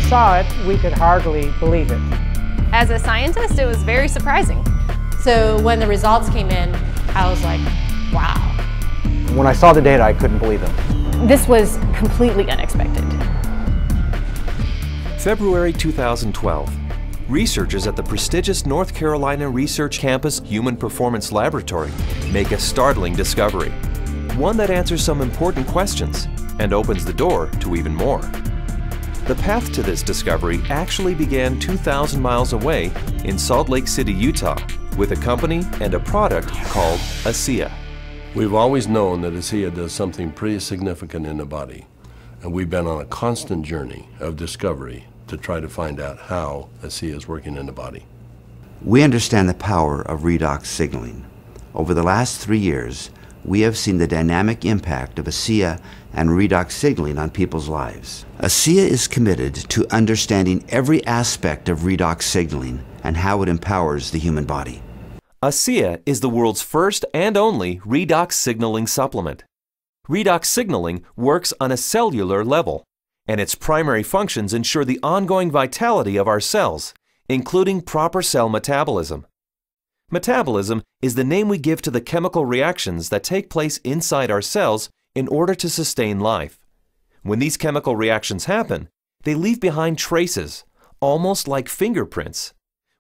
saw it, we could hardly believe it. As a scientist, it was very surprising. So when the results came in, I was like, wow. When I saw the data, I couldn't believe it. This was completely unexpected. February 2012. Researchers at the prestigious North Carolina Research Campus Human Performance Laboratory make a startling discovery. One that answers some important questions and opens the door to even more. The path to this discovery actually began 2,000 miles away in Salt Lake City, Utah, with a company and a product called asea. We've always known that asea does something pretty significant in the body, and we've been on a constant journey of discovery to try to find out how asea is working in the body. We understand the power of redox signaling. Over the last 3 years, we have seen the dynamic impact of asea and redox signaling on people's lives. Asea is committed to understanding every aspect of redox signaling and how it empowers the human body. Asea is the world's first and only redox signaling supplement. Redox signaling works on a cellular level, and its primary functions ensure the ongoing vitality of our cells, including proper cell metabolism. Metabolism is the name we give to the chemical reactions that take place inside our cells in order to sustain life. When these chemical reactions happen, they leave behind traces, almost like fingerprints.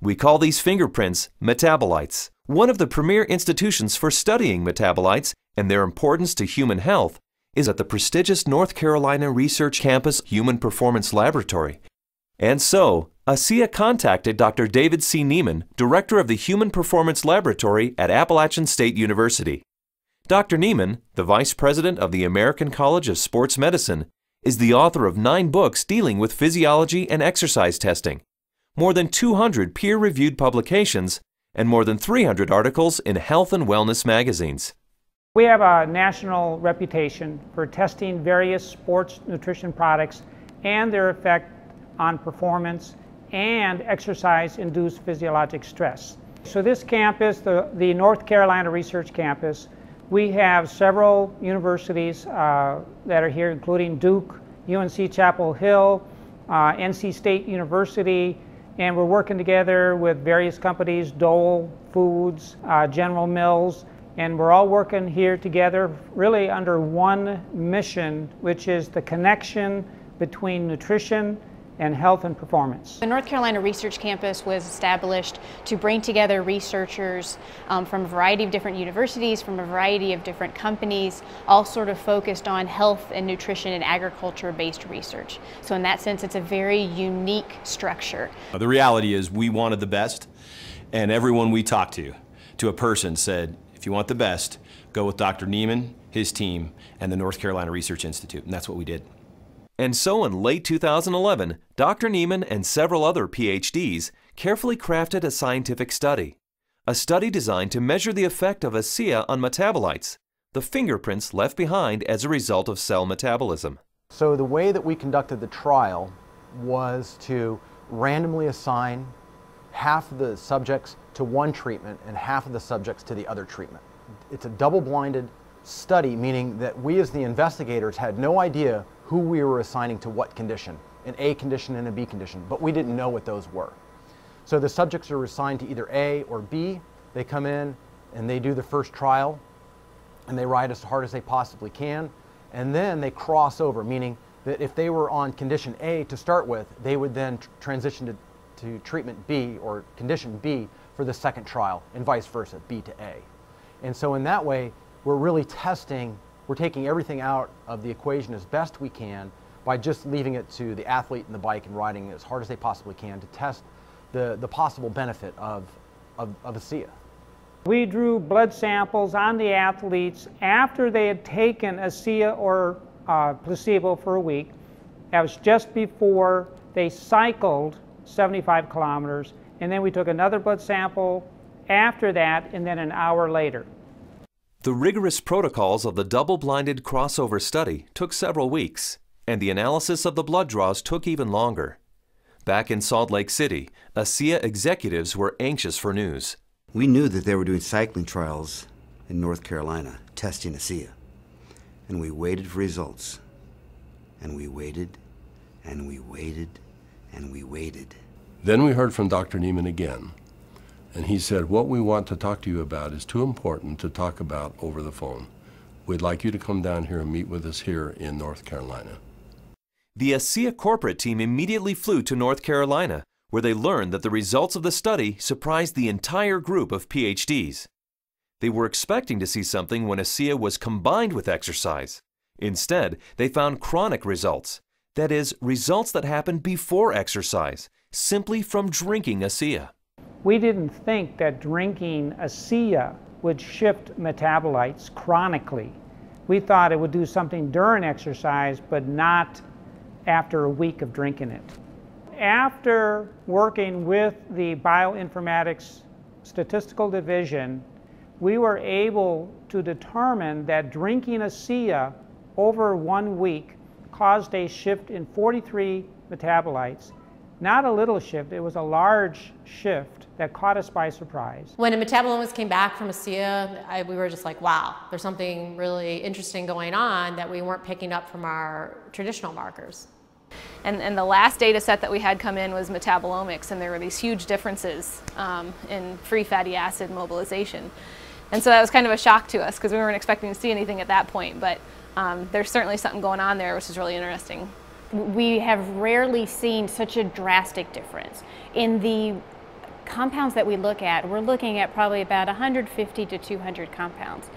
We call these fingerprints metabolites. One of the premier institutions for studying metabolites and their importance to human health is at the prestigious North Carolina Research Campus Human Performance Laboratory. And so, asea contacted Dr. David C. Neiman, director of the Human Performance Laboratory at Appalachian State University. Dr. Neiman, the vice president of the American College of Sports Medicine, is the author of 9 books dealing with physiology and exercise testing, more than 200 peer-reviewed publications, and more than 300 articles in health and wellness magazines. We have a national reputation for testing various sports nutrition products and their effect on performance and exercise-induced physiologic stress. So this campus, the North Carolina Research Campus, we have several universities that are here, including Duke, UNC Chapel Hill, NC State University, and we're working together with various companies, Dole Foods, General Mills, and we're all working here together really under one mission, which is the connection between nutrition and health and performance. The North Carolina Research Campus was established to bring together researchers from a variety of different universities, from a variety of different companies, all sort of focused on health and nutrition and agriculture-based research. So in that sense, it's a very unique structure. The reality is we wanted the best, and everyone we talked to a person said, if you want the best, go with Dr. Neiman, his team, and the North Carolina Research Institute, and that's what we did. And so in late 2011, Dr. Neiman and several other PhDs carefully crafted a scientific study. A study designed to measure the effect of asea on metabolites, the fingerprints left behind as a result of cell metabolism. So the way that we conducted the trial was to randomly assign half of the subjects to one treatment and half of the subjects to the other treatment. It's a double-blinded study, meaning that we as the investigators had no idea who we were assigning to what condition, an A condition and a B condition, but we didn't know what those were. So the subjects are assigned to either A or B. They come in and they do the first trial and they ride as hard as they possibly can, and then they cross over, meaning that if they were on condition A to start with, they would then transition to treatment B or condition B for the second trial, and vice versa, B to A. And so in that way, we're really testing, we're taking everything out of the equation as best we can by just leaving it to the athlete and the bike and riding as hard as they possibly can to test the possible benefit of asea. We drew blood samples on the athletes after they had taken asea or placebo for a week. That was just before they cycled 75 kilometers, and then we took another blood sample after that, and then an hour later. The rigorous protocols of the double-blinded crossover study took several weeks, and the analysis of the blood draws took even longer. Back in Salt Lake City, asea executives were anxious for news. We knew that they were doing cycling trials in North Carolina, testing asea. And we waited for results. And we waited, and we waited, and we waited. Then we heard from Dr. Neiman again, and he said, what we want to talk to you about is too important to talk about over the phone. We'd like you to come down here and meet with us here in North Carolina. The ASEA corporate team immediately flew to North Carolina, where they learned that the results of the study surprised the entire group of PhDs. They were expecting to see something when ASEA was combined with exercise. Instead, they found chronic results. That is, results that happen before exercise, simply from drinking ASEA. We didn't think that drinking ASEA would shift metabolites chronically. We thought it would do something during exercise, but not after a week of drinking it. After working with the bioinformatics statistical division, we were able to determine that drinking ASEA over 1 week caused a shift in 43 metabolites. Not a little shift, it was a large shift that caught us by surprise. When the metabolomics came back from ASEA, we were just like, wow, there's something really interesting going on that we weren't picking up from our traditional markers. And the last data set that we had come in was metabolomics, and there were these huge differences in free fatty acid mobilization. And so that was kind of a shock to us because we weren't expecting to see anything at that point, but there's certainly something going on there which is really interesting. We have rarely seen such a drastic difference. In the compounds that we look at, we're looking at probably about 150 to 200 compounds.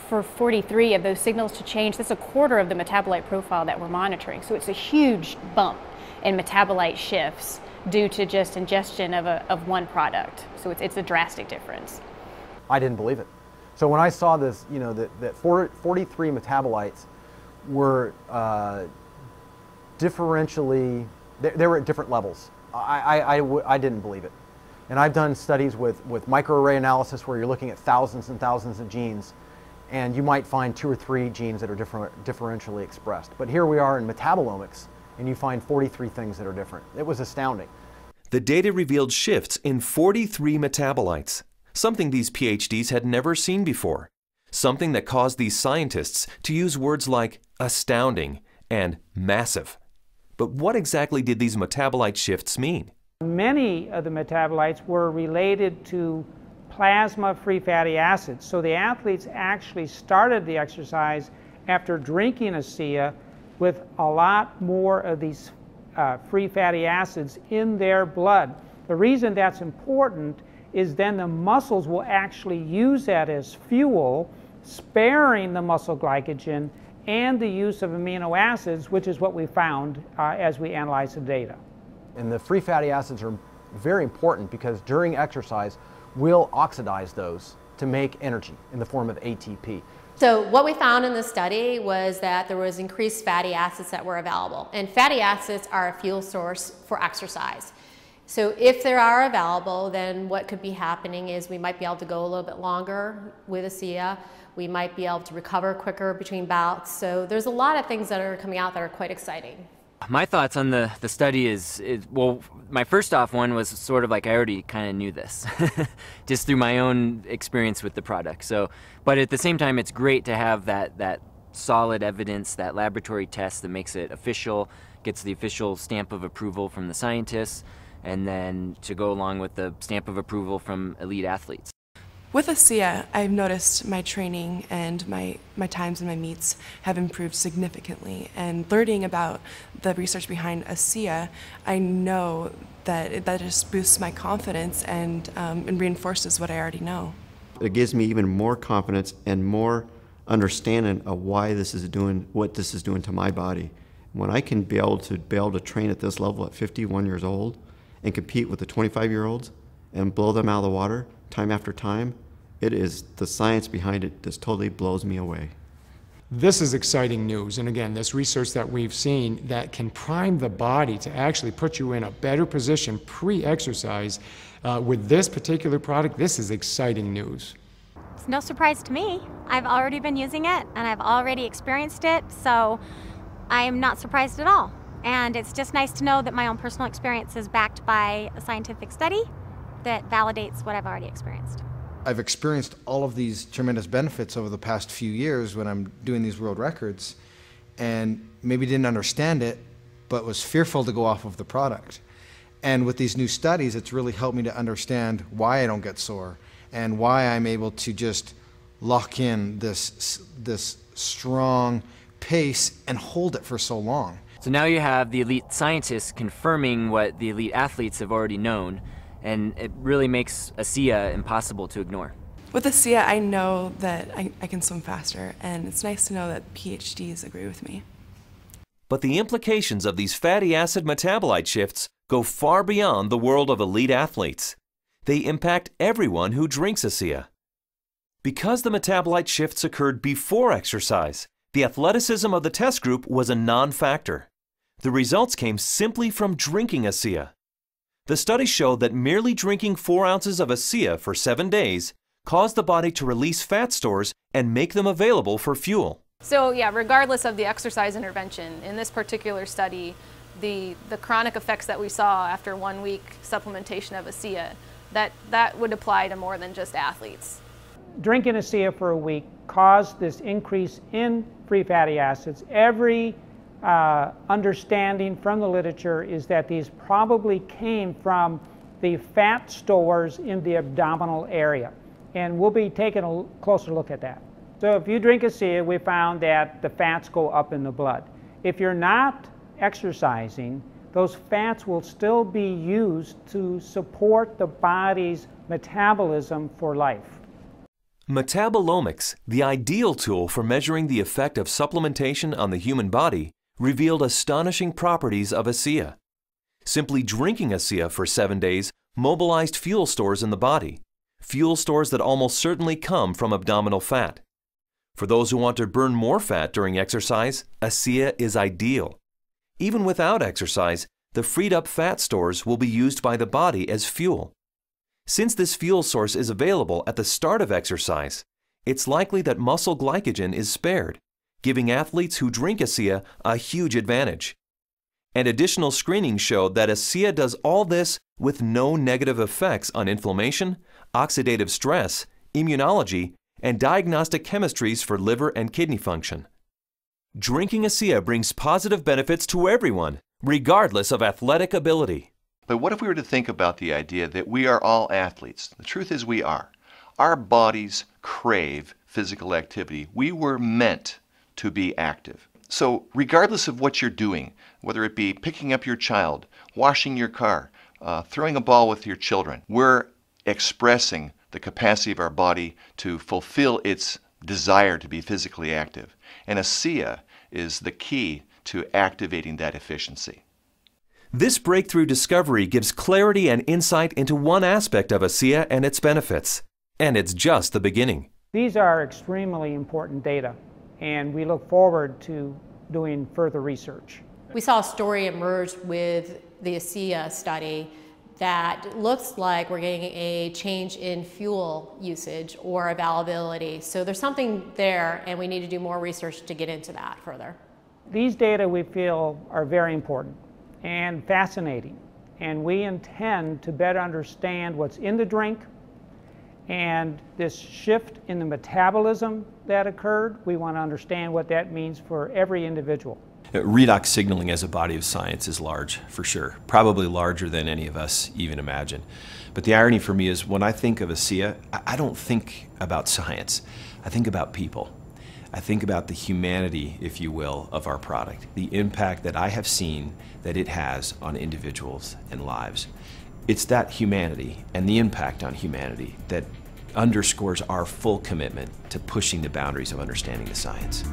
For 43 of those signals to change, that's a quarter of the metabolite profile that we're monitoring. So it's a huge bump in metabolite shifts due to just ingestion of one product. So it's a drastic difference. I didn't believe it. So when I saw this, you know, that 43 metabolites were differentially, they were at different levels. I didn't believe it. And I've done studies with microarray analysis where you're looking at thousands and thousands of genes, and you might find 2 or 3 genes that are differentially expressed. But here we are in metabolomics, and you find 43 things that are different. It was astounding. The data revealed shifts in 43 metabolites, something these PhDs had never seen before, something that caused these scientists to use words like astounding and massive. But what exactly did these metabolite shifts mean? Many of the metabolites were related to plasma free fatty acids. So the athletes actually started the exercise after drinking ASEA with a lot more of these free fatty acids in their blood. The reason that's important is then the muscles will actually use that as fuel, sparing the muscle glycogen and the use of amino acids, which is what we found as we analyzed the data. And the free fatty acids are very important because during exercise, we'll oxidize those to make energy in the form of ATP. So what we found in the study was that there was increased fatty acids that were available. And fatty acids are a fuel source for exercise. So if they are available, then what could be happening is we might be able to go a little bit longer with ASEA. We might be able to recover quicker between bouts. So there's a lot of things that are coming out that are quite exciting. My thoughts on the study is, well, my first off one was sort of like I already kind of knew this, just through my own experience with the product. So, but at the same time, it's great to have that solid evidence, that laboratory test that makes it official, gets the official stamp of approval from the scientists, and then to go along with the stamp of approval from elite athletes. With ASEA, I've noticed my training and my times and my meets have improved significantly. And learning about the research behind ASEA, I know that that just boosts my confidence and reinforces what I already know. It gives me even more confidence and more understanding of why this is doing, what this is doing to my body. When I can be able to train at this level at 51 years old and compete with the 25-year-olds and blow them out of the water time after time, it is the science behind it just totally blows me away. This is exciting news, and again, this research that we've seen that can prime the body to actually put you in a better position pre-exercise with this particular product, this is exciting news. It's no surprise to me. I've already been using it and I've already experienced it, so I am not surprised at all. And it's just nice to know that my own personal experience is backed by a scientific study that validates what I've already experienced. I've experienced all of these tremendous benefits over the past few years when I'm doing these world records, and maybe didn't understand it, but was fearful to go off of the product. And with these new studies, it's really helped me to understand why I don't get sore and why I'm able to just lock in this strong pace and hold it for so long. So now you have the elite scientists confirming what the elite athletes have already known, and it really makes ASEA impossible to ignore. With ASEA, I know that I can swim faster, and it's nice to know that PhDs agree with me. But the implications of these fatty acid metabolite shifts go far beyond the world of elite athletes. They impact everyone who drinks ASEA. Because the metabolite shifts occurred before exercise, the athleticism of the test group was a non-factor. The results came simply from drinking ASEA. The study showed that merely drinking 4 ounces of ASEA for 7 days caused the body to release fat stores and make them available for fuel. So yeah, regardless of the exercise intervention, in this particular study, the chronic effects that we saw after 1 week supplementation of ASEA, that would apply to more than just athletes. Drinking ASEA for a week caused this increase in free fatty acids. Every understanding from the literature is that these probably came from the fat stores in the abdominal area. And we'll be taking a closer look at that. So if you drink ASEA, we found that the fats go up in the blood. If you're not exercising, those fats will still be used to support the body's metabolism for life. Metabolomics, the ideal tool for measuring the effect of supplementation on the human body, revealed astonishing properties of ASEA. Simply drinking ASEA for 7 days mobilized fuel stores in the body, fuel stores that almost certainly come from abdominal fat. For those who want to burn more fat during exercise, ASEA is ideal. Even without exercise, the freed up fat stores will be used by the body as fuel. Since this fuel source is available at the start of exercise, it's likely that muscle glycogen is spared, giving athletes who drink ASEA a huge advantage. And additional screening showed that ASEA does all this with no negative effects on inflammation, oxidative stress, immunology, and diagnostic chemistries for liver and kidney function. Drinking ASEA brings positive benefits to everyone, regardless of athletic ability. But what if we were to think about the idea that we are all athletes? The truth is we are. Our bodies crave physical activity. We were meant to be active. So regardless of what you're doing, whether it be picking up your child, washing your car, throwing a ball with your children, we're expressing the capacity of our body to fulfill its desire to be physically active. And ASEA is the key to activating that efficiency. This breakthrough discovery gives clarity and insight into one aspect of ASEA and its benefits. And it's just the beginning. These are extremely important data, and we look forward to doing further research. We saw a story emerge with the ASEA study that looks like we're getting a change in fuel usage or availability. So there's something there, and we need to do more research to get into that further. These data we feel are very important and fascinating, and we intend to better understand what's in the drink and this shift in the metabolism that occurred. We want to understand what that means for every individual. Redox signaling as a body of science is large, for sure. Probably larger than any of us even imagine. But the irony for me is when I think of ASEA, I don't think about science. I think about people. I think about the humanity, if you will, of our product, the impact that I have seen that it has on individuals and lives. It's that humanity and the impact on humanity that underscores our full commitment to pushing the boundaries of understanding the science.